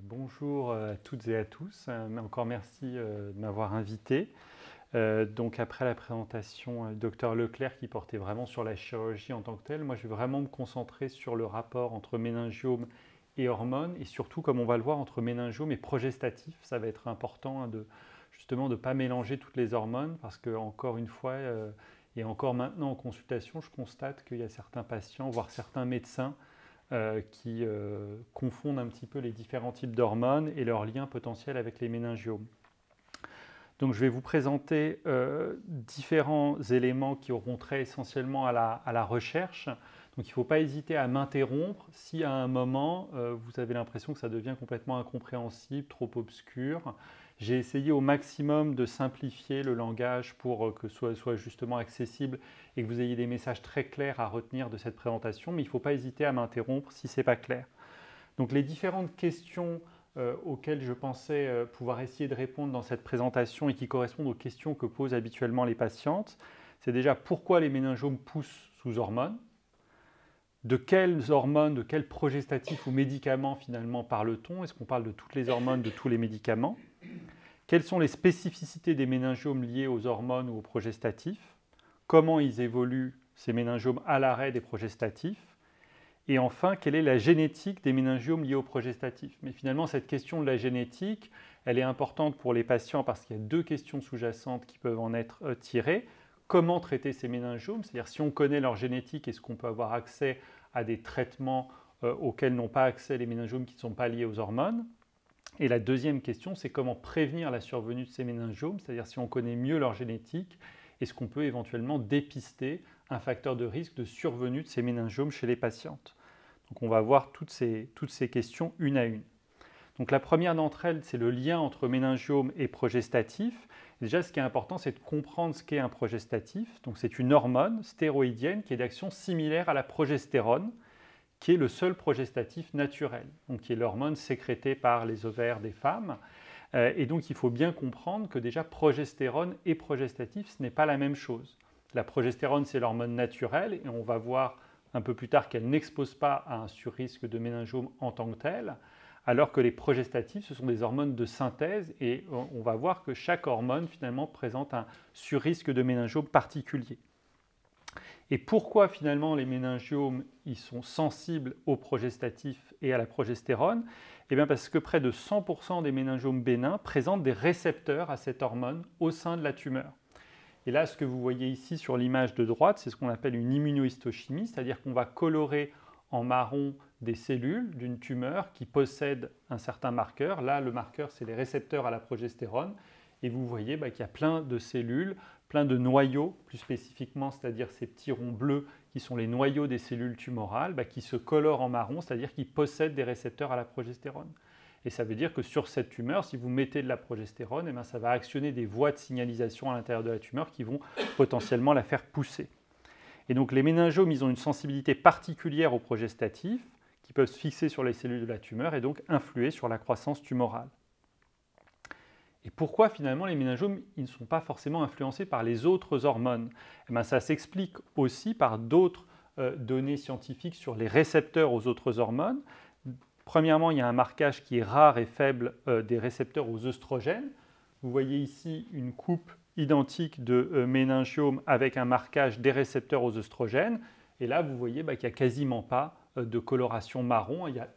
Bonjour à toutes et à tous. Encore merci de m'avoir invité. Donc après la présentation du docteur Leclerc qui portait vraiment sur la chirurgie en tant que telle, moi je vais vraiment me concentrer sur le rapport entre méningiome et hormones et surtout, comme on va le voir, entre méningiome et progestatif. Ça va être important de justement de ne pas mélanger toutes les hormones parce que encore une fois, et encore maintenant en consultation, je constate qu'il y a certains patients, voire certains médecins qui confondent un petit peu les différents types d'hormones et leurs liens potentiels avec les méningiomes. Donc je vais vous présenter différents éléments qui auront trait essentiellement à la recherche. Donc il ne faut pas hésiter à m'interrompre si à un moment vous avez l'impression que ça devient complètement incompréhensible, trop obscur. J'ai essayé au maximum de simplifier le langage pour que ce soit justement accessible et que vous ayez des messages très clairs à retenir de cette présentation, mais il ne faut pas hésiter à m'interrompre si ce n'est pas clair. Donc les différentes questions auxquelles je pensais pouvoir essayer de répondre dans cette présentation et qui correspondent aux questions que posent habituellement les patientes, c'est déjà pourquoi les méningiomes poussent sous hormones, de quelles hormones, de quels progestatifs ou médicaments finalement parle-t-on? Est-ce qu'on parle de toutes les hormones, de tous les médicaments? Quelles sont les spécificités des méningiomes liés aux hormones ou aux progestatifs? Comment ils évoluent ces méningiomes à l'arrêt des progestatifs? Et enfin, quelle est la génétique des méningiomes liés aux progestatifs? Mais finalement, cette question de la génétique, elle est importante pour les patients parce qu'il y a deux questions sous-jacentes qui peuvent en être tirées. Comment traiter ces méningiomes? C'est-à-dire si on connaît leur génétique, est-ce qu'on peut avoir accès à des traitements auxquels n'ont pas accès les méningiomes qui ne sont pas liés aux hormones? Et la deuxième question, c'est comment prévenir la survenue de ces méningiomes? C'est-à-dire si on connaît mieux leur génétique, est-ce qu'on peut éventuellement dépister un facteur de risque de survenue de ces méningiomes chez les patientes? Donc on va voir toutes ces questions une à une. Donc la première d'entre elles, c'est le lien entre méningiome et progestatif. Déjà, ce qui est important, c'est de comprendre ce qu'est un progestatif. Donc c'est une hormone stéroïdienne qui est d'action similaire à la progestérone, qui est le seul progestatif naturel, donc qui est l'hormone sécrétée par les ovaires des femmes. Et donc il faut bien comprendre que déjà progestérone et progestatif, ce n'est pas la même chose. La progestérone, c'est l'hormone naturelle, et on va voir un peu plus tard qu'elle n'expose pas à un surrisque de méningiome en tant que tel, alors que les progestatifs, ce sont des hormones de synthèse, et on va voir que chaque hormone finalement présente un surrisque de méningiome particulier. Et pourquoi finalement les méningiomes ils sont sensibles aux progestatifs et à la progestérone? Eh bien parce que près de 100% des méningiomes bénins présentent des récepteurs à cette hormone au sein de la tumeur. Et là, ce que vous voyez ici sur l'image de droite, c'est ce qu'on appelle une immunohistochimie, c'est-à-dire qu'on va colorer en marron des cellules d'une tumeur qui possède un certain marqueur. Là, le marqueur, c'est les récepteurs à la progestérone. Et vous voyez qu'il y a plein de cellules, plein de noyaux, plus spécifiquement, c'est-à-dire ces petits ronds bleus qui sont les noyaux des cellules tumorales, qui se colorent en marron, c'est-à-dire qui possèdent des récepteurs à la progestérone. Et ça veut dire que sur cette tumeur, si vous mettez de la progestérone, ça va actionner des voies de signalisation à l'intérieur de la tumeur qui vont potentiellement la faire pousser. Et donc les méningiomes, ils ont une sensibilité particulière aux progestatifs qui peuvent se fixer sur les cellules de la tumeur et donc influer sur la croissance tumorale. Et pourquoi finalement les méningiomes ils ne sont pas forcément influencés par les autres hormones? Ça s'explique aussi par d'autres données scientifiques sur les récepteurs aux autres hormones. Premièrement, il y a un marquage qui est rare et faible des récepteurs aux œstrogènes. Vous voyez ici une coupe identique de méningiome avec un marquage des récepteurs aux œstrogènes. Et là, vous voyez qu'il n'y a quasiment pas de coloration marron. Il y a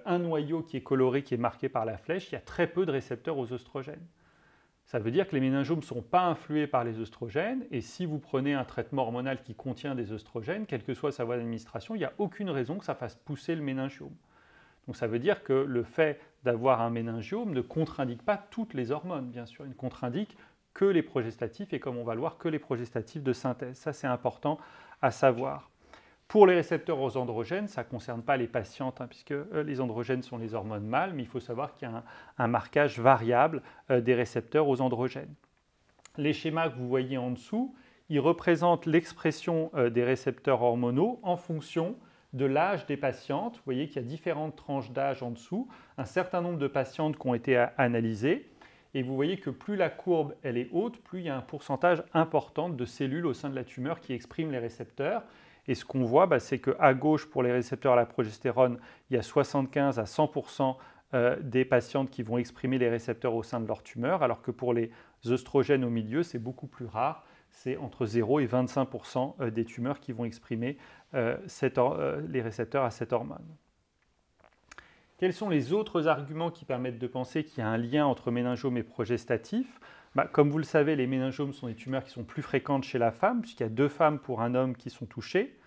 un noyau qui est coloré, qui est marqué par la flèche. Il y a très peu de récepteurs aux œstrogènes. Ça veut dire que les méningiomes ne sont pas influés par les œstrogènes. Et si vous prenez un traitement hormonal qui contient des œstrogènes, quelle que soit sa voie d'administration, il n'y a aucune raison que ça fasse pousser le méningiome. Donc ça veut dire que le fait d'avoir un méningiome ne contre-indique pas toutes les hormones, bien sûr. Il ne contre-indique que les progestatifs et, comme on va le voir, que les progestatifs de synthèse. Ça, c'est important à savoir. Pour les récepteurs aux androgènes, ça ne concerne pas les patientes, puisque les androgènes sont les hormones mâles, mais il faut savoir qu'il y a un marquage variable des récepteurs aux androgènes. Les schémas que vous voyez en dessous, ils représentent l'expression des récepteurs hormonaux en fonction de l'âge des patientes. Vous voyez qu'il y a différentes tranches d'âge en dessous, un certain nombre de patientes qui ont été analysées. Et vous voyez que plus la courbe elle est haute, plus il y a un pourcentage important de cellules au sein de la tumeur qui expriment les récepteurs. Et ce qu'on voit, c'est qu'à gauche, pour les récepteurs à la progestérone, il y a 75 à 100% des patientes qui vont exprimer les récepteurs au sein de leur tumeur, alors que pour les œstrogènes au milieu, c'est beaucoup plus rare. C'est entre 0 et 25% des tumeurs qui vont exprimer les récepteurs à cette hormone. Quels sont les autres arguments qui permettent de penser qu'il y a un lien entre méningiome et progestatif? Comme vous le savez, les méningiomes sont des tumeurs qui sont plus fréquentes chez la femme, puisqu'il y a 2 femmes pour un homme qui sont touchées.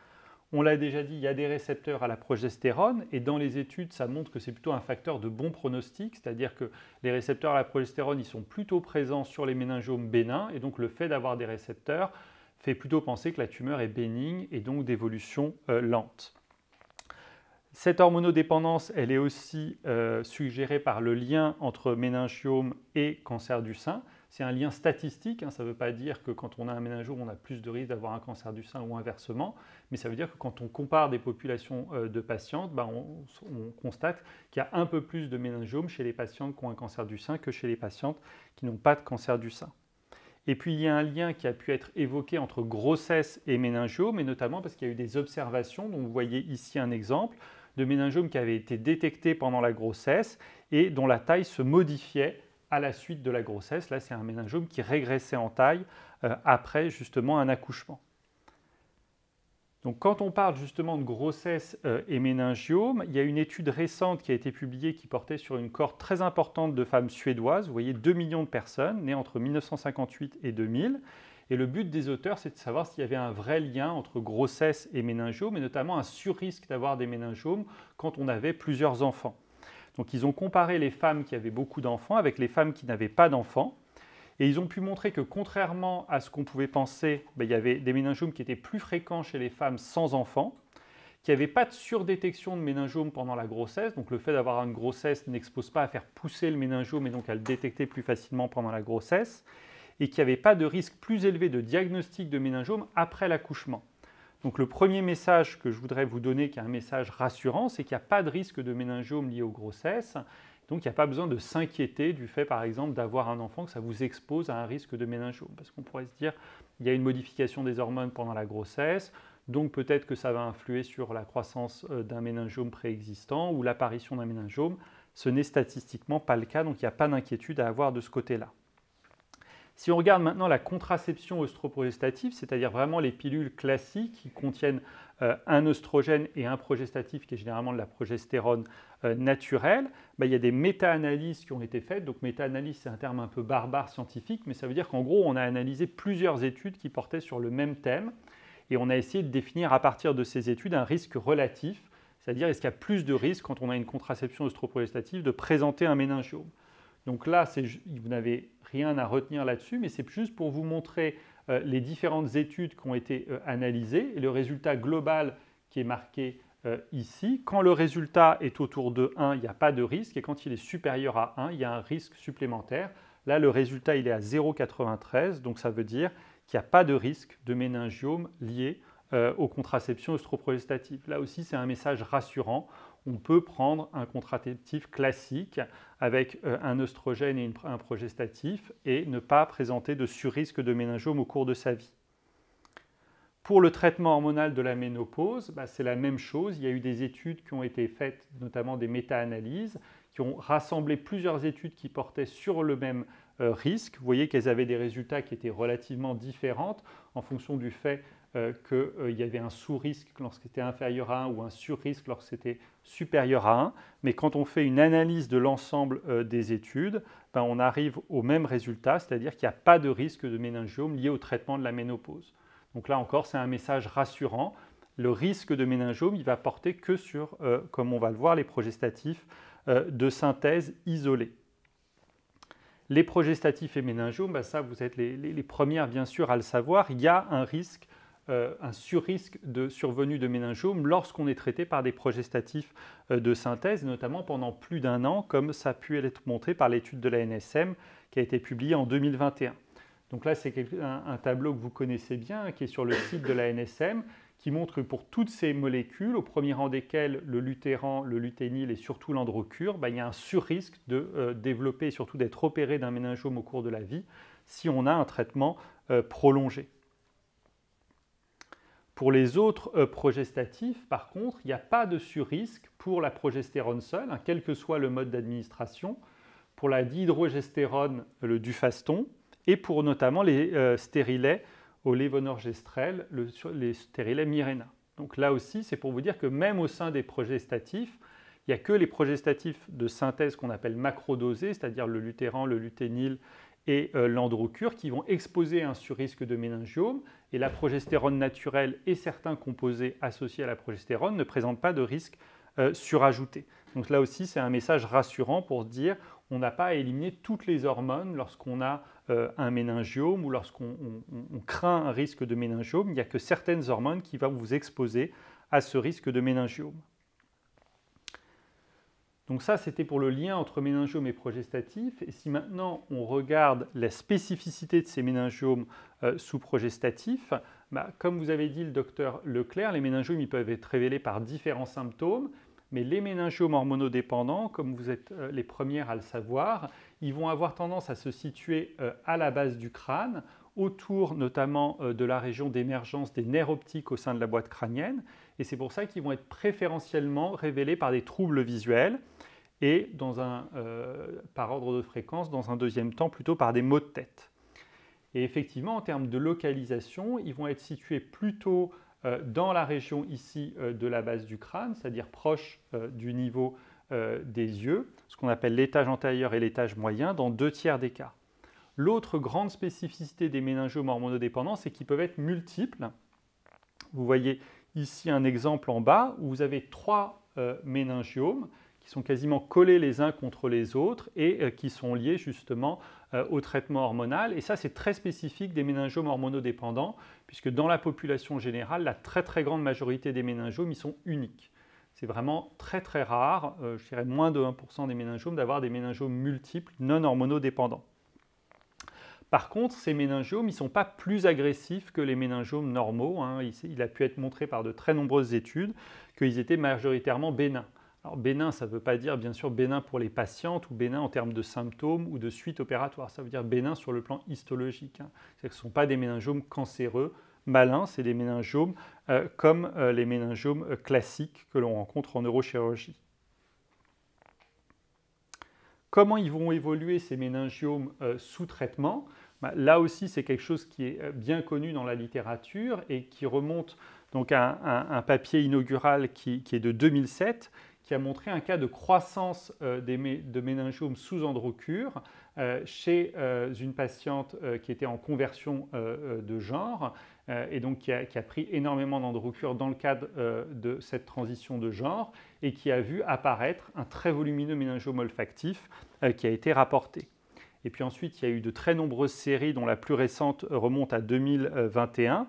On l'a déjà dit, il y a des récepteurs à la progestérone, et dans les études, ça montre que c'est plutôt un facteur de bon pronostic, c'est-à-dire que les récepteurs à la progestérone, ils sont plutôt présents sur les méningiomes bénins, et donc le fait d'avoir des récepteurs fait plutôt penser que la tumeur est bénigne et donc d'évolution lente. Cette hormonodépendance, elle est aussi suggérée par le lien entre méningiome et cancer du sein. C'est un lien statistique, ça ne veut pas dire que quand on a un méningiome, on a plus de risque d'avoir un cancer du sein ou inversement, mais ça veut dire que quand on compare des populations de patientes, on constate qu'il y a un peu plus de méningiome chez les patientes qui ont un cancer du sein que chez les patientes qui n'ont pas de cancer du sein. Et puis il y a un lien qui a pu être évoqué entre grossesse et méningiome, et notamment parce qu'il y a eu des observations, dont vous voyez ici un exemple, de méningiome qui avaient été détectés pendant la grossesse et dont la taille se modifiait à la suite de la grossesse. Là, c'est un méningiome qui régressait en taille après justement un accouchement. Donc, quand on parle justement de grossesse et méningiome, il y a une étude récente qui a été publiée qui portait sur une cohorte très importante de femmes suédoises. Vous voyez, 2 millions de personnes nées entre 1958 et 2000. Et le but des auteurs, c'est de savoir s'il y avait un vrai lien entre grossesse et méningiome, et notamment un surrisque d'avoir des méningiomes quand on avait plusieurs enfants. Donc ils ont comparé les femmes qui avaient beaucoup d'enfants avec les femmes qui n'avaient pas d'enfants, et ils ont pu montrer que contrairement à ce qu'on pouvait penser, il y avait des méningiomes qui étaient plus fréquents chez les femmes sans enfants, qu'il n'y avait pas de surdétection de méningiome pendant la grossesse, donc le fait d'avoir une grossesse n'expose pas à faire pousser le méningiome et donc à le détecter plus facilement pendant la grossesse, et qu'il n'y avait pas de risque plus élevé de diagnostic de méningiome après l'accouchement. Donc le premier message que je voudrais vous donner, qui est un message rassurant, c'est qu'il n'y a pas de risque de méningiome lié aux grossesses. Donc il n'y a pas besoin de s'inquiéter du fait, par exemple, d'avoir un enfant, que ça vous expose à un risque de méningiome. Parce qu'on pourrait se dire, il y a une modification des hormones pendant la grossesse, donc peut-être que ça va influer sur la croissance d'un méningiome préexistant ou l'apparition d'un méningiome. Ce n'est statistiquement pas le cas, donc il n'y a pas d'inquiétude à avoir de ce côté-là. Si on regarde maintenant la contraception œstroprogestative, c'est-à-dire vraiment les pilules classiques qui contiennent un œstrogène et un progestatif qui est généralement de la progestérone naturelle, il y a des méta-analyses qui ont été faites. Donc méta-analyse, c'est un terme un peu barbare scientifique, mais ça veut dire qu'en gros, on a analysé plusieurs études qui portaient sur le même thème et on a essayé de définir à partir de ces études un risque relatif, c'est-à-dire est-ce qu'il y a plus de risques quand on a une contraception œstroprogestative de présenter un méningiome. Donc là, vous n'avez rien à retenir là-dessus, mais c'est juste pour vous montrer les différentes études qui ont été analysées et le résultat global qui est marqué ici. Quand le résultat est autour de 1, il n'y a pas de risque, et quand il est supérieur à 1, il y a un risque supplémentaire. Là, le résultat il est à 0,93, donc ça veut dire qu'il n'y a pas de risque de méningiome lié aux contraceptions œstroprogestatives. Là aussi, c'est un message rassurant. On peut prendre un contraceptif classique avec un œstrogène et un progestatif et ne pas présenter de surrisque de méningiome au cours de sa vie. Pour le traitement hormonal de la ménopause, c'est la même chose. Il y a eu des études qui ont été faites, notamment des méta-analyses, qui ont rassemblé plusieurs études qui portaient sur le même risque. Vous voyez qu'elles avaient des résultats qui étaient relativement différents en fonction du fait qu'il y avait un sous-risque lorsque c'était inférieur à 1 ou un sur-risque lorsque c'était supérieur à 1. Mais quand on fait une analyse de l'ensemble des études, on arrive au même résultat, c'est-à-dire qu'il n'y a pas de risque de méningiome lié au traitement de la ménopause. Donc là encore, c'est un message rassurant. Le risque de méningiome, il va porter que sur, comme on va le voir, les progestatifs de synthèse isolés. Les progestatifs et méningiomes, ça vous êtes les premières bien sûr à le savoir, il y a un risque, un surrisque de survenue de méningiome lorsqu'on est traité par des progestatifs de synthèse, notamment pendant plus d'1 an, comme ça a pu être montré par l'étude de la NSM qui a été publiée en 2021. Donc là, c'est un tableau que vous connaissez bien, qui est sur le site de la NSM, qui montre que pour toutes ces molécules, au premier rang desquelles le lutéran, le luténil et surtout l'androcure, il y a un surrisque de développer et surtout d'être opéré d'un méningiome au cours de la vie si on a un traitement prolongé. Pour les autres progestatifs, par contre, il n'y a pas de surrisque pour la progestérone seule, hein, quel que soit le mode d'administration, pour la dihydrogestérone, le Dufaston, et pour notamment les stérilets au levonorgestrel, les stérilets Mirena. Donc là aussi, c'est pour vous dire que même au sein des progestatifs, il n'y a que les progestatifs de synthèse qu'on appelle macrodosés, c'est-à-dire le lutéran, le luténil et l'androcure, qui vont exposer un surrisque de méningiome, et la progestérone naturelle et certains composés associés à la progestérone ne présentent pas de risque surajouté. Donc là aussi, c'est un message rassurant pour dire on n'a pas à éliminer toutes les hormones lorsqu'on a un méningiome ou lorsqu'on craint un risque de méningiome. Il n'y a que certaines hormones qui vont vous exposer à ce risque de méningiome. Donc ça, c'était pour le lien entre méningiome et progestatif. Et si maintenant on regarde la spécificité de ces méningiomes sous-progestatifs, comme vous avez dit le docteur Leclerc, les méningiomes ils peuvent être révélés par différents symptômes, mais les méningiomes hormonodépendants, comme vous êtes les premières à le savoir, ils vont avoir tendance à se situer à la base du crâne, autour notamment de la région d'émergence des nerfs optiques au sein de la boîte crânienne, et c'est pour ça qu'ils vont être préférentiellement révélés par des troubles visuels et par ordre de fréquence, dans un deuxième temps, plutôt par des maux de tête. Et effectivement, en termes de localisation, ils vont être situés plutôt dans la région ici de la base du crâne, c'est-à-dire proche du niveau des yeux, ce qu'on appelle l'étage antérieur et l'étage moyen, dans 2/3 des cas. L'autre grande spécificité des méningiomes hormonodépendants, c'est qu'ils peuvent être multiples. Vous voyez ici un exemple en bas où vous avez 3 méningiomes qui sont quasiment collés les uns contre les autres et qui sont liés justement au traitement hormonal. Et ça, c'est très spécifique des méningiomes hormonodépendants, puisque dans la population générale, la très grande majorité des méningiomes, ils sont uniques. C'est vraiment très rare, je dirais moins de 1% des méningiomes, d'avoir des méningiomes multiples non hormonodépendants. Par contre, ces méningiomes, ils ne sont pas plus agressifs que les méningiomes normaux, hein. Il a pu être montré par de très nombreuses études qu'ils étaient majoritairement bénins. Alors bénin, ça ne veut pas dire bien sûr bénin pour les patientes ou bénin en termes de symptômes ou de suite opératoire. Ça veut dire bénin sur le plan histologique, hein. Ce ne sont pas des méningiomes cancéreux, malins, c'est des méningiomes comme les méningiomes classiques que l'on rencontre en neurochirurgie. Comment ils vont évoluer ces méningiomes sous traitement? Là aussi, c'est quelque chose qui est bien connu dans la littérature et qui remonte donc à un papier inaugural qui est de 2007, qui a montré un cas de croissance de méningiomes sous androcure chez une patiente qui était en conversion de genre et donc qui a pris énormément d'androcure dans le cadre de cette transition de genre et qui a vu apparaître un très volumineux méningiome olfactif qui a été rapporté. Et puis ensuite, il y a eu de très nombreuses séries, dont la plus récente remonte à 2021,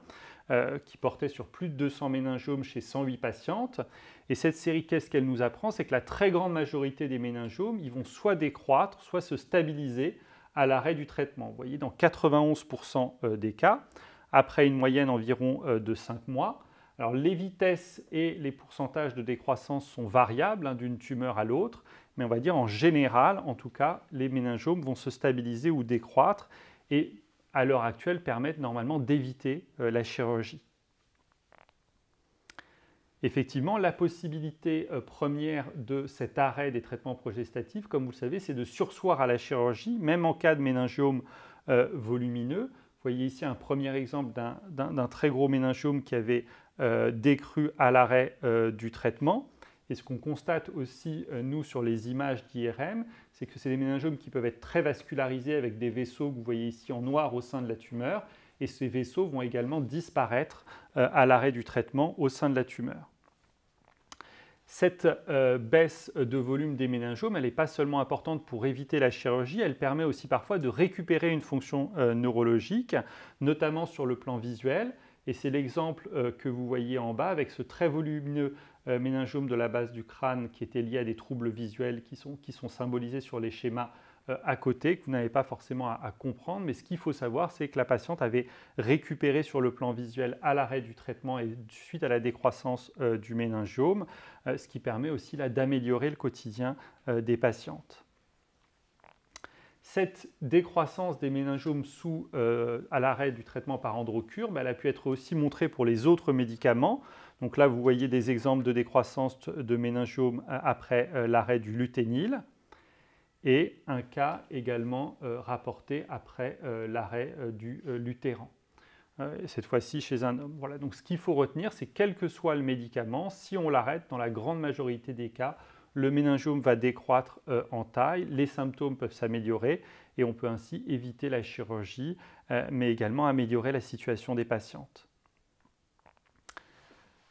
qui portait sur plus de 200 méningiomes chez 108 patientes. Et cette série, qu'est-ce qu'elle nous apprend? C'est que la très grande majorité des méningiomes, ils vont soit décroître, soit se stabiliser à l'arrêt du traitement. Vous voyez, dans 91% des cas, après une moyenne environ de 5 mois. Alors les vitesses et les pourcentages de décroissance sont variables hein, d'une tumeur à l'autre, mais on va dire en général, en tout cas, les méningiomes vont se stabiliser ou décroître et à l'heure actuelle permettent normalement d'éviter la chirurgie. Effectivement, la possibilité première de cet arrêt des traitements progestatifs, comme vous le savez, c'est de surseoir à la chirurgie, même en cas de méningiome volumineux. Vous voyez ici un premier exemple d'un très gros méningiome qui avait décru à l'arrêt du traitement. Et ce qu'on constate aussi, nous, sur les images d'IRM, c'est que c'est des méningiomes qui peuvent être très vascularisés avec des vaisseaux que vous voyez ici en noir au sein de la tumeur. Et ces vaisseaux vont également disparaître à l'arrêt du traitement au sein de la tumeur. Cette baisse de volume des méningiomes, elle n'est pas seulement importante pour éviter la chirurgie, elle permet aussi parfois de récupérer une fonction neurologique, notamment sur le plan visuel. Et c'est l'exemple que vous voyez en bas avec ce très volumineux méningiome de la base du crâne qui était lié à des troubles visuels qui sont symbolisés sur les schémas à côté, que vous n'avez pas forcément à comprendre. Mais ce qu'il faut savoir, c'est que la patiente avait récupéré sur le plan visuel à l'arrêt du traitement et suite à la décroissance du méningiome, ce qui permet aussi d'améliorer le quotidien des patientes. Cette décroissance des méningiomes à l'arrêt du traitement par Androcur, elle a pu être aussi montrée pour les autres médicaments. Donc là, vous voyez des exemples de décroissance de méningiomes après l'arrêt du luténil et un cas également rapporté après l'arrêt du luthéran. Cette fois-ci chez un homme. Voilà. Donc ce qu'il faut retenir, c'est quel que soit le médicament, si on l'arrête, dans la grande majorité des cas, le méningiome va décroître en taille, les symptômes peuvent s'améliorer et on peut ainsi éviter la chirurgie, mais également améliorer la situation des patientes.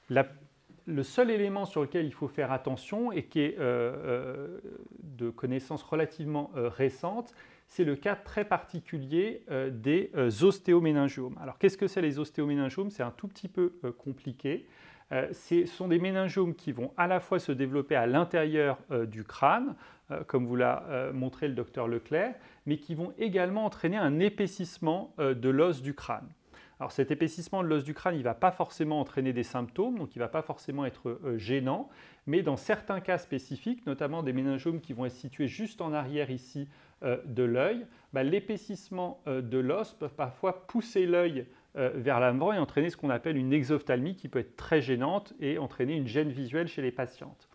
Le seul élément sur lequel il faut faire attention et qui est de connaissance relativement récente, c'est le cas très particulier des ostéoméningiomes. Alors qu'est-ce que c'est les ostéoméningiomes? C'est un tout petit peu compliqué. Ce sont des méningiomes qui vont à la fois se développer à l'intérieur du crâne, comme vous l'a montré le docteur Leclerc, mais qui vont également entraîner un épaississement de l'os du crâne. Alors cet épaississement de l'os du crâne, il ne va pas forcément entraîner des symptômes, donc il ne va pas forcément être gênant, mais dans certains cas spécifiques, notamment des méningiomes qui vont être situés juste en arrière ici de l'œil, l'épaississement de l'os peut parfois pousser l'œil vers l'avant et entraîner ce qu'on appelle une exophthalmie qui peut être très gênante et entraîner une gêne visuelle chez les patientes.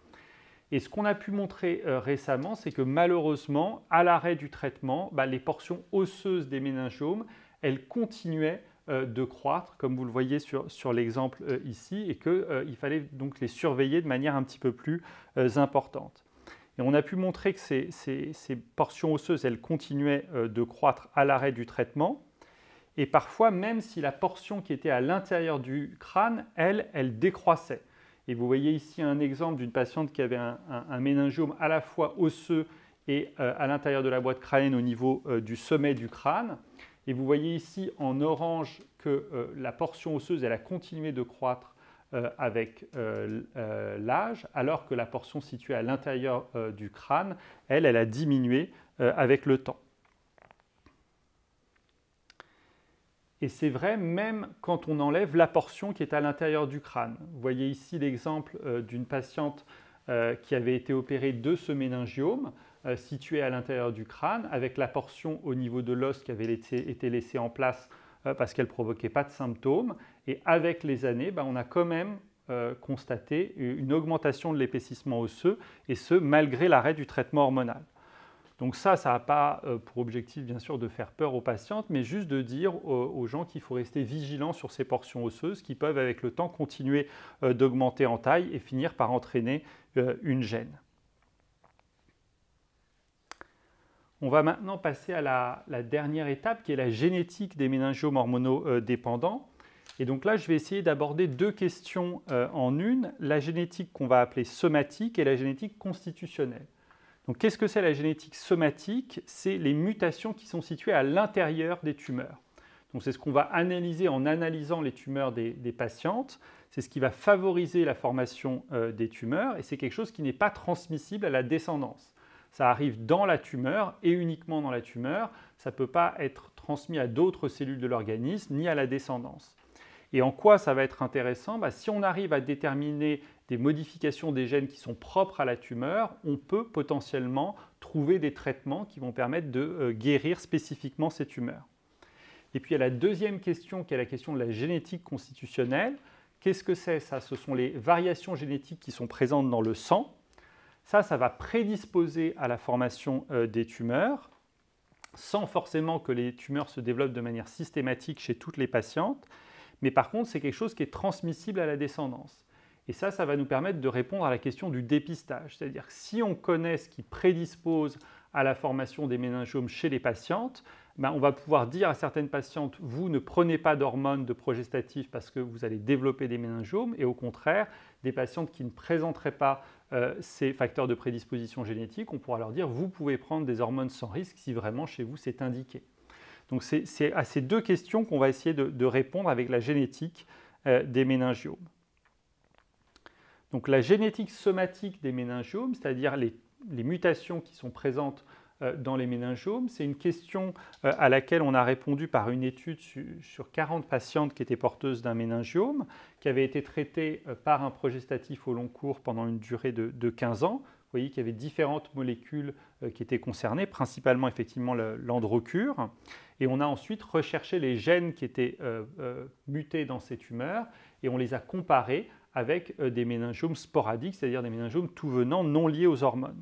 Et ce qu'on a pu montrer récemment, c'est que malheureusement, à l'arrêt du traitement, les portions osseuses des méningiomes, elles continuaient de croître, comme vous le voyez sur l'exemple ici, et qu'il fallait donc les surveiller de manière un petit peu plus importante. Et on a pu montrer que ces portions osseuses, elles continuaient de croître à l'arrêt du traitement. Et parfois, même si la portion qui était à l'intérieur du crâne, elle décroissait. Et vous voyez ici un exemple d'une patiente qui avait un méningiome à la fois osseux et à l'intérieur de la boîte crânienne au niveau du sommet du crâne. Et vous voyez ici en orange que la portion osseuse, elle a continué de croître avec l'âge, alors que la portion située à l'intérieur du crâne, elle a diminué avec le temps. Et c'est vrai même quand on enlève la portion qui est à l'intérieur du crâne. Vous voyez ici l'exemple d'une patiente qui avait été opérée de ce méningiome situé à l'intérieur du crâne, avec la portion au niveau de l'os qui avait été laissée en place parce qu'elle ne provoquait pas de symptômes. Et avec les années, on a quand même constaté une augmentation de l'épaississement osseux, et ce, malgré l'arrêt du traitement hormonal. Donc ça n'a pas pour objectif, bien sûr, de faire peur aux patientes, mais juste de dire aux gens qu'il faut rester vigilant sur ces portions osseuses qui peuvent, avec le temps, continuer d'augmenter en taille et finir par entraîner une gêne. On va maintenant passer à la dernière étape, qui est la génétique des méningiomes hormonodépendants. Et donc là, je vais essayer d'aborder deux questions en une, la génétique qu'on va appeler somatique et la génétique constitutionnelle. Donc, qu'est-ce que c'est la génétique somatique? C'est les mutations qui sont situées à l'intérieur des tumeurs. Donc, c'est ce qu'on va analyser en analysant les tumeurs des patientes. C'est ce qui va favoriser la formation des tumeurs et c'est quelque chose qui n'est pas transmissible à la descendance. Ça arrive dans la tumeur et uniquement dans la tumeur. Ça ne peut pas être transmis à d'autres cellules de l'organisme ni à la descendance. Et en quoi ça va être intéressant? Si on arrive à déterminer des modifications des gènes qui sont propres à la tumeur, on peut potentiellement trouver des traitements qui vont permettre de guérir spécifiquement ces tumeurs. Et puis il y a la deuxième question qui est la question de la génétique constitutionnelle. Qu'est-ce que c'est ça? Ce sont les variations génétiques qui sont présentes dans le sang. Ça va prédisposer à la formation des tumeurs, sans forcément que les tumeurs se développent de manière systématique chez toutes les patientes. Mais par contre, c'est quelque chose qui est transmissible à la descendance. Et ça va nous permettre de répondre à la question du dépistage. C'est-à-dire que si on connaît ce qui prédispose à la formation des méningiomes chez les patientes, on va pouvoir dire à certaines patientes, vous ne prenez pas d'hormones de progestatifs parce que vous allez développer des méningiomes, et au contraire, des patientes qui ne présenteraient pas ces facteurs de prédisposition génétique, on pourra leur dire, vous pouvez prendre des hormones sans risque si vraiment chez vous c'est indiqué. Donc c'est à ces deux questions qu'on va essayer de répondre avec la génétique des méningiomes. Donc la génétique somatique des méningiomes, c'est-à-dire les mutations qui sont présentes dans les méningiomes, c'est une question à laquelle on a répondu par une étude sur 40 patientes qui étaient porteuses d'un méningiome, qui avait été traitée par un progestatif au long cours pendant une durée de 15 ans, Vous voyez qu'il y avait différentes molécules qui étaient concernées, principalement effectivement l'androcure. Et on a ensuite recherché les gènes qui étaient mutés dans ces tumeurs et on les a comparés avec des méningiomes sporadiques, c'est-à-dire des méningiomes tout venant non liés aux hormones.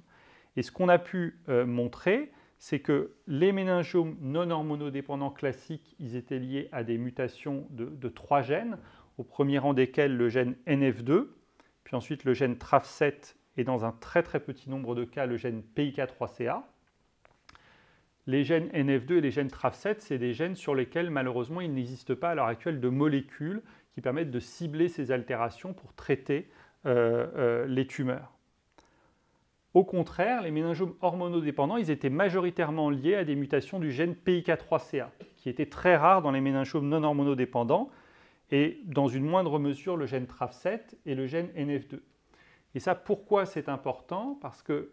Et ce qu'on a pu montrer, c'est que les méningiomes non hormonodépendants classiques, ils étaient liés à des mutations de 3 gènes, au premier rang desquels le gène NF2, puis ensuite le gène TRAF7 et dans un très très petit nombre de cas le gène PIK3CA. Les gènes NF2 et les gènes TRAF7, c'est des gènes sur lesquels malheureusement il n'existe pas à l'heure actuelle de molécules qui permettent de cibler ces altérations pour traiter les tumeurs. Au contraire, les méningiomes hormonodépendants, ils étaient majoritairement liés à des mutations du gène PIK3CA, qui étaient très rares dans les méningiomes non hormonodépendants, et dans une moindre mesure le gène TRAF7 et le gène NF2. Et ça, pourquoi c'est important? Parce que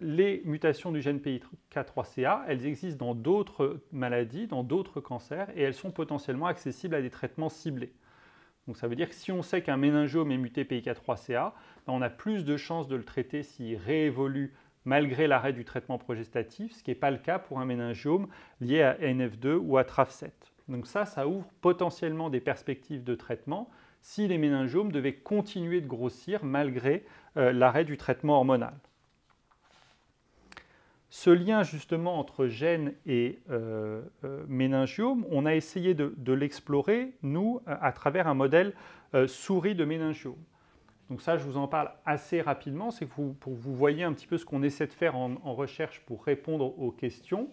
les mutations du gène PIK3CA, elles existent dans d'autres maladies, dans d'autres cancers, et elles sont potentiellement accessibles à des traitements ciblés. Donc ça veut dire que si on sait qu'un méningiome est muté PIK3CA, on a plus de chances de le traiter s'il réévolue malgré l'arrêt du traitement progestatif, ce qui n'est pas le cas pour un méningiome lié à NF2 ou à TRAF7. Donc ça ouvre potentiellement des perspectives de traitement si les méningiomes devaient continuer de grossir malgré l'arrêt du traitement hormonal. Ce lien justement entre gènes et méningiome, on a essayé de l'explorer, nous, à travers un modèle souris de méningiome. Donc ça, je vous en parle assez rapidement, c'est pour que vous voyez un petit peu ce qu'on essaie de faire en recherche pour répondre aux questions.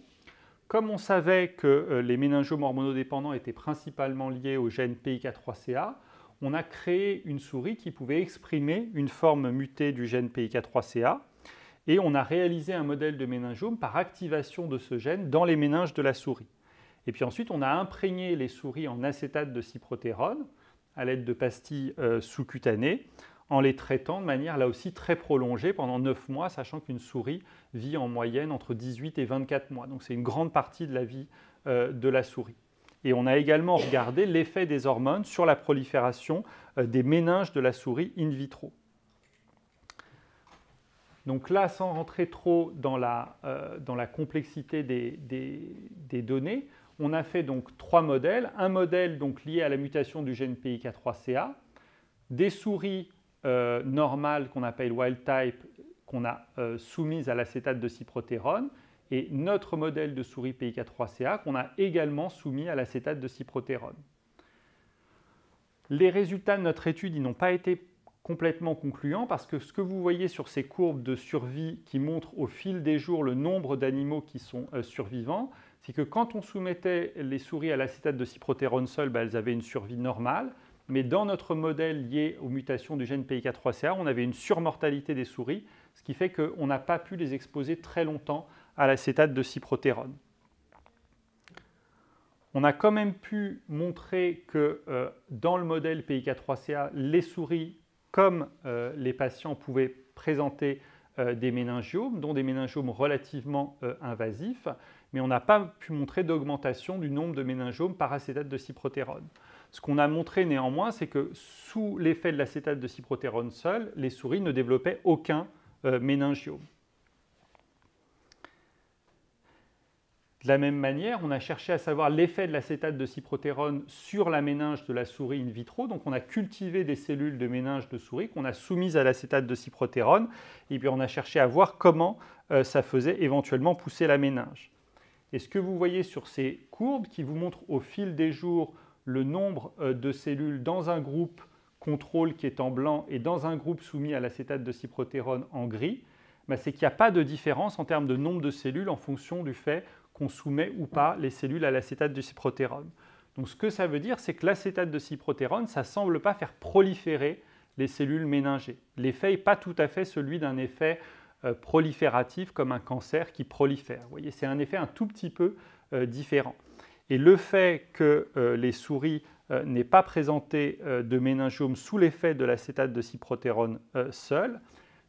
Comme on savait que les méningiomes hormonodépendants étaient principalement liés au gène PIK3CA, on a créé une souris qui pouvait exprimer une forme mutée du gène PIK3CA et on a réalisé un modèle de méningiome par activation de ce gène dans les méninges de la souris. Et puis ensuite, on a imprégné les souris en acétate de cyprotérone à l'aide de pastilles sous-cutanées en les traitant de manière là aussi très prolongée pendant 9 mois, sachant qu'une souris vit en moyenne entre 18 et 24 mois. Donc c'est une grande partie de la vie de la souris. Et on a également regardé l'effet des hormones sur la prolifération des méninges de la souris in vitro. Donc là, sans rentrer trop dans la complexité des données, on a fait donc 3 modèles. Un modèle donc lié à la mutation du gène PIK3CA, des souris normales qu'on appelle wild type, qu'on a soumises à l'acétate de cyprotérone, et notre modèle de souris PIK3CA qu'on a également soumis à l'acétate de cyprotérone. Les résultats de notre étude n'ont pas été complètement concluants parce que ce que vous voyez sur ces courbes de survie qui montrent au fil des jours le nombre d'animaux qui sont survivants, c'est que quand on soumettait les souris à l'acétate de cyprotérone seul, elles avaient une survie normale, mais dans notre modèle lié aux mutations du gène PIK3CA, on avait une surmortalité des souris, ce qui fait qu'on n'a pas pu les exposer très longtemps à l'acétate de cyprotérone. On a quand même pu montrer que dans le modèle PIK3CA, les souris, comme les patients, pouvaient présenter des méningiomes, dont des méningiomes relativement invasifs, mais on n'a pas pu montrer d'augmentation du nombre de méningiomes par acétate de cyprotérone. Ce qu'on a montré néanmoins, c'est que sous l'effet de l'acétate de cyprotérone seul, les souris ne développaient aucun méningiome. De la même manière, on a cherché à savoir l'effet de l'acétate de cyprotérone sur la méninge de la souris in vitro. Donc on a cultivé des cellules de méninge de souris qu'on a soumises à l'acétate de cyprotérone et puis on a cherché à voir comment ça faisait éventuellement pousser la méninge. Et ce que vous voyez sur ces courbes qui vous montrent au fil des jours le nombre de cellules dans un groupe contrôle qui est en blanc et dans un groupe soumis à l'acétate de cyprotérone en gris, c'est qu'il n'y a pas de différence en termes de nombre de cellules en fonction du fait qu'on soumet ou pas les cellules à l'acétate de cyprotérone. Donc ce que ça veut dire, c'est que l'acétate de cyprotérone, ça ne semble pas faire proliférer les cellules méningées. L'effet n'est pas tout à fait celui d'un effet prolifératif comme un cancer qui prolifère. Vous voyez, c'est un effet un tout petit peu différent. Et le fait que les souris n'aient pas présenté de méningiome sous l'effet de l'acétate de cyprotérone seul,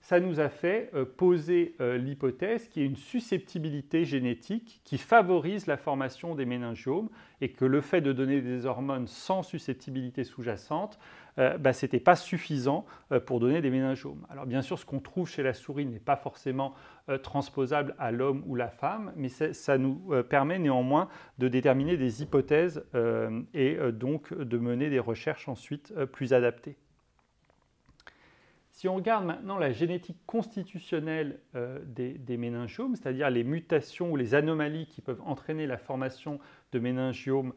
ça nous a fait poser l'hypothèse qu'il y a une susceptibilité génétique qui favorise la formation des méningiomes et que le fait de donner des hormones sans susceptibilité sous-jacente, ce n'était pas suffisant pour donner des méningiomes. Alors bien sûr, ce qu'on trouve chez la souris n'est pas forcément transposable à l'homme ou la femme, mais ça nous permet néanmoins de déterminer des hypothèses et donc de mener des recherches ensuite plus adaptées. Si on regarde maintenant la génétique constitutionnelle des méningiomes, c'est-à-dire les mutations ou les anomalies qui peuvent entraîner la formation de méningiomes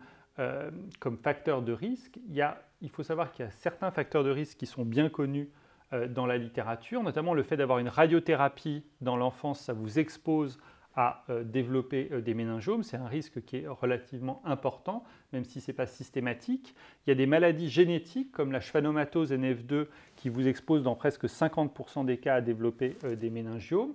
comme facteurs de risque, il faut savoir qu'il y a certains facteurs de risque qui sont bien connus dans la littérature, notamment le fait d'avoir une radiothérapie dans l'enfance, ça vous expose à développer des méningiomes. C'est un risque qui est relativement important, même si ce n'est pas systématique. Il y a des maladies génétiques comme la schwannomatose NF2 qui vous exposent dans presque 50% des cas à développer des méningiomes.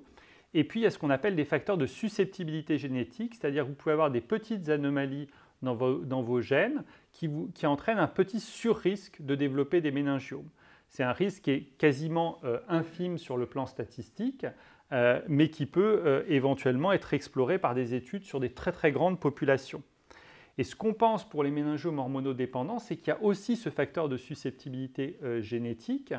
Et puis il y a ce qu'on appelle des facteurs de susceptibilité génétique, c'est-à-dire que vous pouvez avoir des petites anomalies dans vos gènes qui entraînent un petit surrisque de développer des méningiomes. C'est un risque qui est quasiment infime sur le plan statistique, mais qui peut éventuellement être exploré par des études sur des très très grandes populations. Et ce qu'on pense pour les méningiomes hormonodépendants, c'est qu'il y a aussi ce facteur de susceptibilité génétique,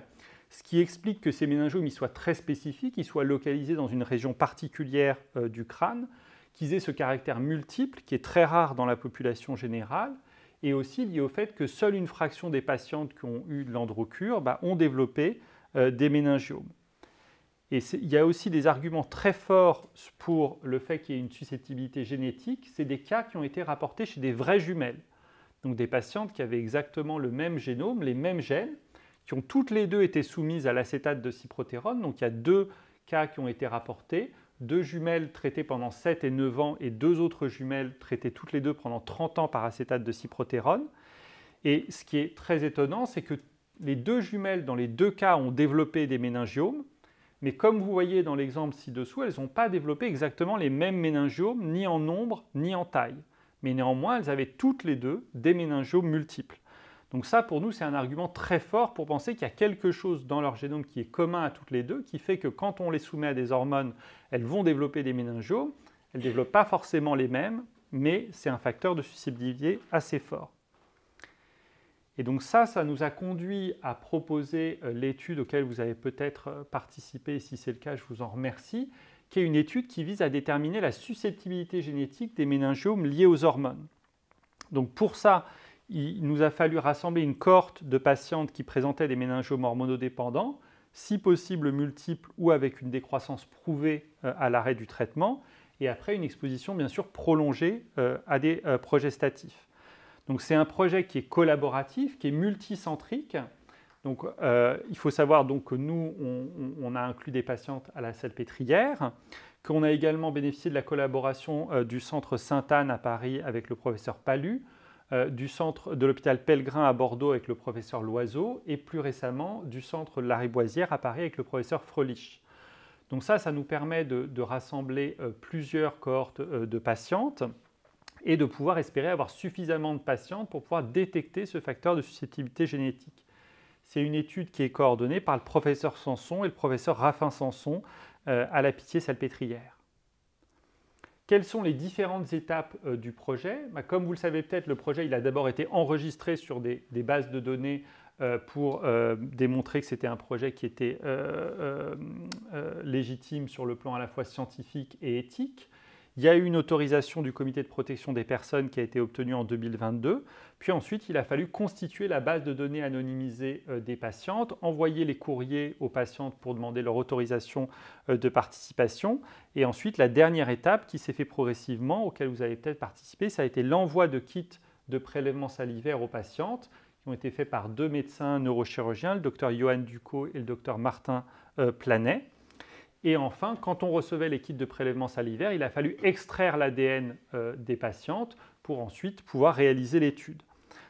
ce qui explique que ces méningiomes soient très spécifiques, ils soient localisés dans une région particulière du crâne, qu'ils aient ce caractère multiple qui est très rare dans la population générale, et aussi lié au fait que seule une fraction des patientes qui ont eu de l'androcure ont développé des méningiomes. Et il y a aussi des arguments très forts pour le fait qu'il y ait une susceptibilité génétique. C'est des cas qui ont été rapportés chez des vraies jumelles. Donc des patientes qui avaient exactement le même génome, les mêmes gènes, qui ont toutes les deux été soumises à l'acétate de cyprotérone. Donc il y a 2 cas qui ont été rapportés, 2 jumelles traitées pendant 7 et 9 ans et 2 autres jumelles traitées toutes les deux pendant 30 ans par acétate de cyprotérone. Et ce qui est très étonnant, c'est que les 2 jumelles, dans les 2 cas, ont développé des méningiomes. Mais comme vous voyez dans l'exemple ci-dessous, elles n'ont pas développé exactement les mêmes méningiomes, ni en nombre, ni en taille. Mais néanmoins, elles avaient toutes les deux des méningiomes multiples. Donc ça, pour nous, c'est un argument très fort pour penser qu'il y a quelque chose dans leur génome qui est commun à toutes les deux, qui fait que quand on les soumet à des hormones, elles vont développer des méningiomes. Elles ne développent pas forcément les mêmes, mais c'est un facteur de susceptibilité assez fort. Et donc ça nous a conduit à proposer l'étude auquel vous avez peut-être participé, et si c'est le cas, je vous en remercie, qui est une étude qui vise à déterminer la susceptibilité génétique des méningiomes liés aux hormones. Donc pour ça, il nous a fallu rassembler une cohorte de patientes qui présentaient des méningiomes hormonodépendants, si possible multiples ou avec une décroissance prouvée à l'arrêt du traitement, et après une exposition bien sûr prolongée à des progestatifs. Donc c'est un projet qui est collaboratif, qui est multicentrique. Donc il faut savoir donc, que nous, on a inclus des patientes à la Salpêtrière, qu'on a également bénéficié de la collaboration du centre Sainte-Anne à Paris avec le professeur Palu, du centre de l'hôpital Pellegrin à Bordeaux avec le professeur Loiseau, et plus récemment du centre Lariboisière à Paris avec le professeur Frelich. Donc ça nous permet de rassembler plusieurs cohortes de patientes, et de pouvoir espérer avoir suffisamment de patientes pour pouvoir détecter ce facteur de susceptibilité génétique. C'est une étude qui est coordonnée par le professeur Sanson et le professeur Raffin Sanson à la Pitié-Salpêtrière. Quelles sont les différentes étapes du projet ? Comme vous le savez peut-être, le projet a d'abord été enregistré sur des bases de données pour démontrer que c'était un projet qui était légitime sur le plan à la fois scientifique et éthique. Il y a eu une autorisation du comité de protection des personnes qui a été obtenue en 2022. Puis ensuite, il a fallu constituer la base de données anonymisée des patientes, envoyer les courriers aux patientes pour demander leur autorisation de participation. Et ensuite, la dernière étape qui s'est fait progressivement, auquel vous avez peut-être participé, ça a été l'envoi de kits de prélèvement salivaire aux patientes qui ont été faits par 2 médecins neurochirurgiens, le docteur Johan Ducot et le docteur Martin Planet. Et enfin, quand on recevait les kits de prélèvement salivaire, il a fallu extraire l'ADN des patientes pour ensuite pouvoir réaliser l'étude.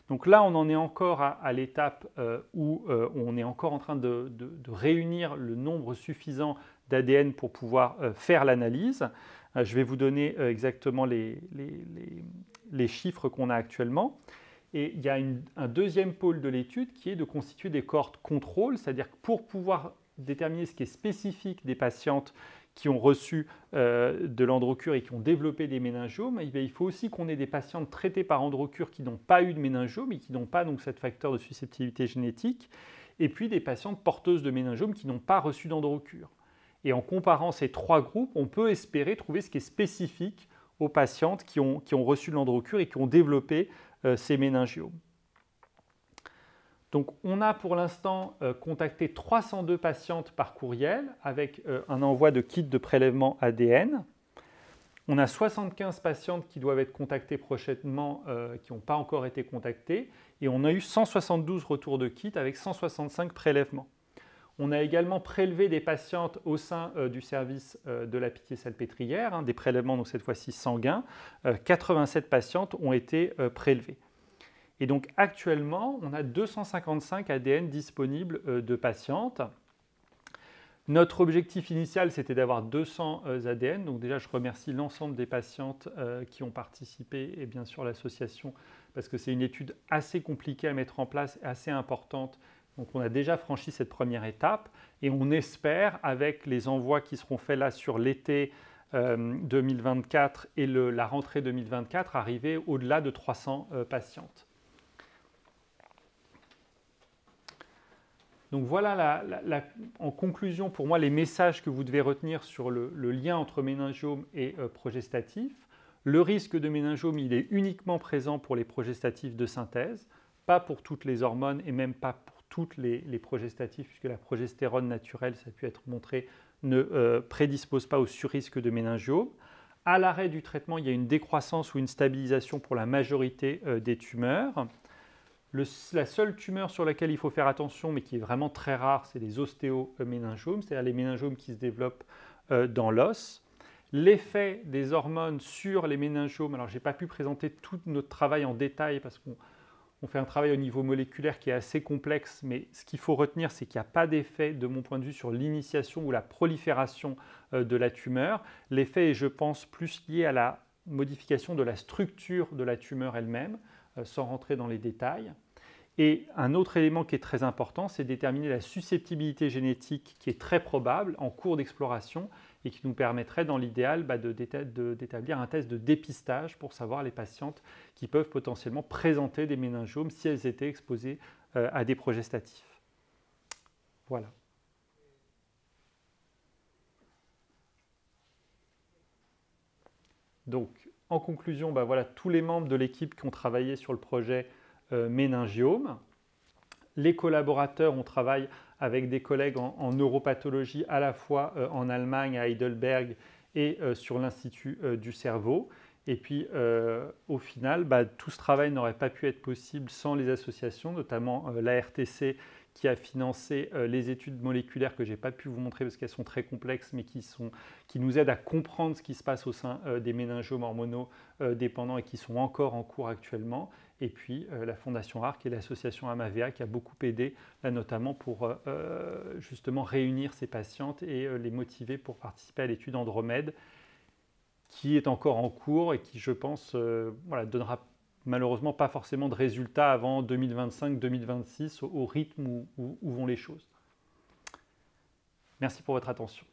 Donc là, on en est encore à l'étape où on est encore en train de réunir le nombre suffisant d'ADN pour pouvoir faire l'analyse. Je vais vous donner exactement les chiffres qu'on a actuellement. Et il y a un deuxième pôle de l'étude qui est de constituer des cohortes contrôle, c'est-à-dire que pour pouvoir déterminer ce qui est spécifique des patientes qui ont reçu de l'Androcur et qui ont développé des méningiomes, il faut aussi qu'on ait des patientes traitées par Androcur qui n'ont pas eu de méningiome et qui n'ont pas donc cette facteur de susceptibilité génétique, et puis des patientes porteuses de méningiome qui n'ont pas reçu d'Androcur. Et en comparant ces trois groupes, on peut espérer trouver ce qui est spécifique aux patientes qui ont reçu de l'Androcur et qui ont développé ces méningiomes. Donc, on a pour l'instant contacté 302 patientes par courriel avec un envoi de kit de prélèvement ADN. On a 75 patientes qui doivent être contactées prochainement, qui n'ont pas encore été contactées. Et on a eu 172 retours de kit avec 165 prélèvements. On a également prélevé des patientes au sein du service de la Pitié-Salpêtrière, des prélèvements donc cette fois-ci sanguins. 87 patientes ont été prélevées. Et donc actuellement, on a 255 ADN disponibles de patientes. Notre objectif initial, c'était d'avoir 200 ADN. Donc déjà, je remercie l'ensemble des patientes qui ont participé et bien sûr l'association, parce que c'est une étude assez compliquée à mettre en place, assez importante. Donc on a déjà franchi cette première étape et on espère, avec les envois qui seront faits là sur l'été 2024 et la rentrée 2024, arriver au-delà de 300 patientes. Donc voilà en conclusion pour moi les messages que vous devez retenir sur le lien entre méningiome et progestatif. Le risque de méningiome, il est uniquement présent pour les progestatifs de synthèse, pas pour toutes les hormones et même pas pour toutes les progestatifs, puisque la progestérone naturelle, ça a pu être montré, ne prédispose pas au surrisque de méningiome. À l'arrêt du traitement, il y a une décroissance ou une stabilisation pour la majorité des tumeurs. La seule tumeur sur laquelle il faut faire attention, mais qui est vraiment très rare, c'est les ostéoméningiomes, c'est-à-dire les méningiomes qui se développent dans l'os. L'effet des hormones sur les méningiomes, alors je n'ai pas pu présenter tout notre travail en détail parce qu'on fait un travail au niveau moléculaire qui est assez complexe, mais ce qu'il faut retenir, c'est qu'il n'y a pas d'effet, de mon point de vue, sur l'initiation ou la prolifération de la tumeur. L'effet est, je pense, plus lié à la modification de la structure de la tumeur elle-même, sans rentrer dans les détails. Et un autre élément qui est très important, c'est déterminer la susceptibilité génétique qui est très probable en cours d'exploration et qui nous permettrait dans l'idéal d'établir un test de dépistage pour savoir les patientes qui peuvent potentiellement présenter des méningiomes si elles étaient exposées à des progestatifs. Voilà. Donc, en conclusion, voilà tous les membres de l'équipe qui ont travaillé sur le projet méningiome. Les collaborateurs, on travaille avec des collègues en neuropathologie à la fois en Allemagne, à Heidelberg et sur l'Institut du cerveau. Et puis, au final, tout ce travail n'aurait pas pu être possible sans les associations, notamment la RTC qui a financé les études moléculaires que je n'ai pas pu vous montrer parce qu'elles sont très complexes, mais qui nous aident à comprendre ce qui se passe au sein des méningiomes hormonaux dépendants et qui sont encore en cours actuellement. Et puis la Fondation ARC et l'association Amavea qui a beaucoup aidé, là, notamment pour justement réunir ces patientes et les motiver pour participer à l'étude Andromède, qui est encore en cours et qui, je pense, donnera malheureusement pas forcément de résultats avant 2025-2026 au rythme où vont les choses. Merci pour votre attention.